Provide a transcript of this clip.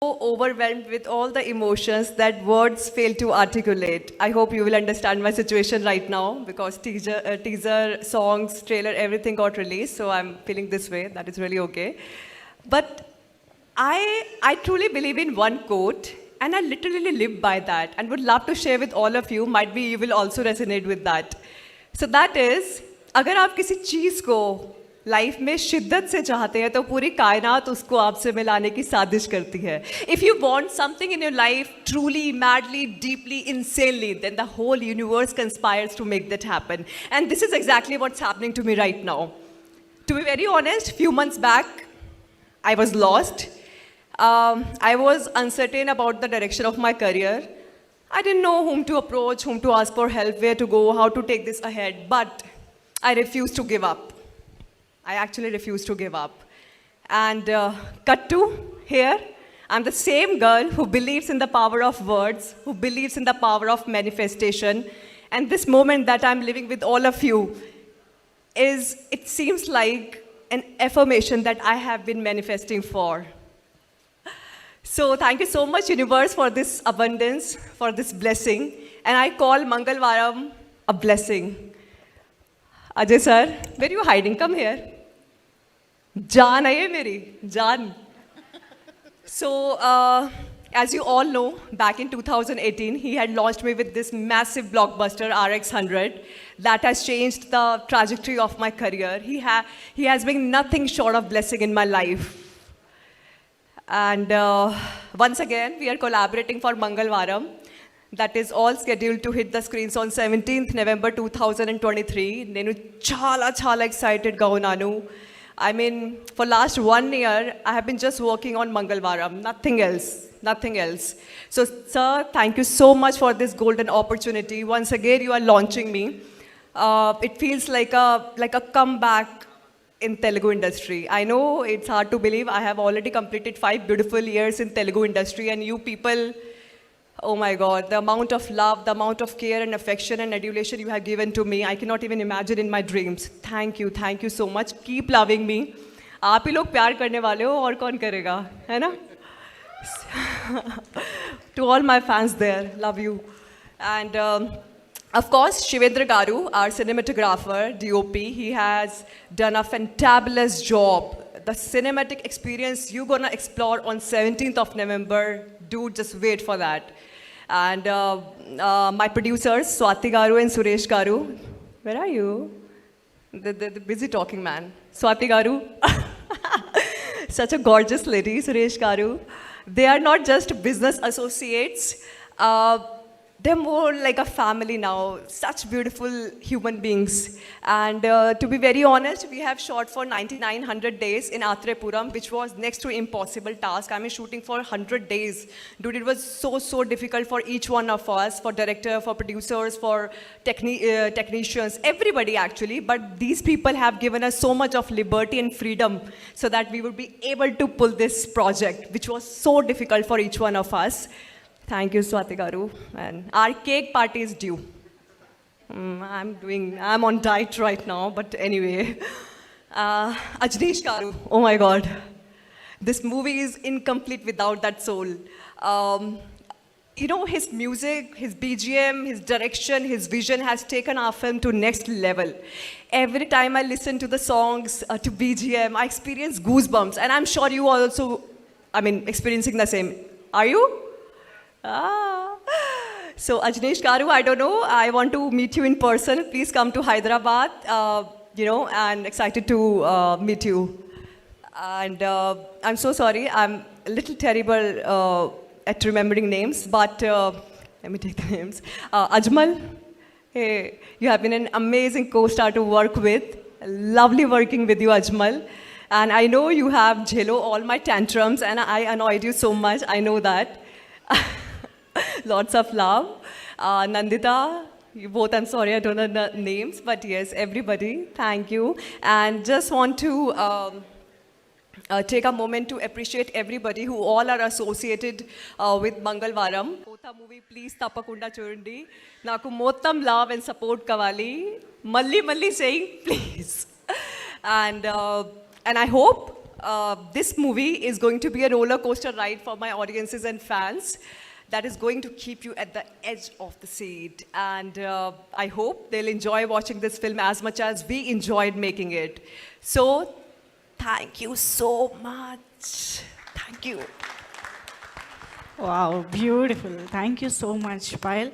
Overwhelmed with all the emotions that words fail to articulate. I hope you will understand my situation right now because teaser, songs, trailer, everything got released. So I'm feeling this way. That is really okay. But I truly believe in one quote, and I literally live by that, and would love to share with all of you. Might be you will also resonate with that. So that is, अगर आप किसी चीज़ को life में शिद्दत से चाहते हैं तो पूरी कायनात उसको आपसे मिलाने की साजिश करती है. If you want something in your life truly madly deeply insanely then the whole universe conspires to make that happen and this is exactly what's happening to me right now. To be very honest, few months back I was lost. I was uncertain about the direction of my career. I didn't know whom to approach, whom to ask for help, where to go, how to take this ahead. But I refused to give up. I actually refused to give up. And cut to here, I'm the same girl who believes in the power of words, who believes in the power of manifestation. And this moment that I'm living with all of you it seems like an affirmation that I have been manifesting for. So thank you so much, universe, for this abundance, for this blessing. And I call Mangalvaram a blessing. Ajay sir, where are you hiding? Come here. Jaan hai meri, Jaan. So, as you all know, back in 2018, he had launched me with this massive blockbuster RX100 that has changed the trajectory of my career. He has been nothing short of blessing in my life. And once again, we are collaborating for Mangalvaram. That is all scheduled to hit the screens on 17th November 2023. Nenu chala excited ga unnanu. I mean, for last 1 year, I have been just working on Mangalvaram, nothing else. So, sir, thank you so much for this golden opportunity. Once again, you are launching me. It feels like a comeback in Telugu industry. I know it's hard to believe. I have already completed 5 beautiful years in Telugu industry, and you people, oh my God, the amount of love, the amount of care and affection and adulation you have given to me, I cannot even imagine in my dreams. Thank you so much. Keep loving me. आप ही लोग प्यार करने वाले हो और कौन करेगा, है ना? To all my fans there, love you. And of course, Shivendra Garu, our cinematographer, DOP, he has done a fantabulous job. The cinematic experience you're gonna explore on 17th of November, dude, just wait for that. And my producers, Swati Garu and Suresh Garu, where are you? The busy talking man. Swati Garu, such a gorgeous lady, Suresh Garu. They are not just business associates. They're more like a family now, such beautiful human beings. And to be very honest, we have shot for 9,900 days in Atrepuram, which was next to impossible task. I mean, shooting for 100 days. Dude, it was so difficult for each one of us, for director, for producers, for technicians, everybody actually. But these people have given us so much of liberty and freedom so that we would be able to pull this project, which was so difficult for each one of us. Thank you, Swati Garu. And our cake party is due. I'm on diet right now, but anyway. Ajneesh Garu, oh my God. This movie is incomplete without that soul. You know, his music, his BGM, his direction, his vision has taken our film to next level. Every time I listen to the songs, to BGM, I experience goosebumps. And I'm sure you are also, experiencing the same. Are you? So Ajneesh Garu, I don't know, I want to meet you in person. Please come to Hyderabad, and excited to meet you. And I'm so sorry, I'm a little terrible at remembering names, but let me take the names. Ajmal, hey, you have been an amazing co-star to work with. Lovely working with you, Ajmal. And I know you have Jhelo all my tantrums, and I annoyed you so much, I know that. Lots of love. Nandita, you both, I'm sorry, I don't know the names, but yes, everybody, thank you. And just want to take a moment to appreciate everybody who all are associated with Mangalvaram. Kotha movie, please Tapakunda Churandi. Naku mottam love and support kavali. Malli saying, please. And I hope this movie is going to be a roller coaster ride for my audiences and fans that is going to keep you at the edge of the seat. And I hope they'll enjoy watching this film as much as we enjoyed making it. So, thank you so much. Thank you. Wow, beautiful. Thank you so much, Payal.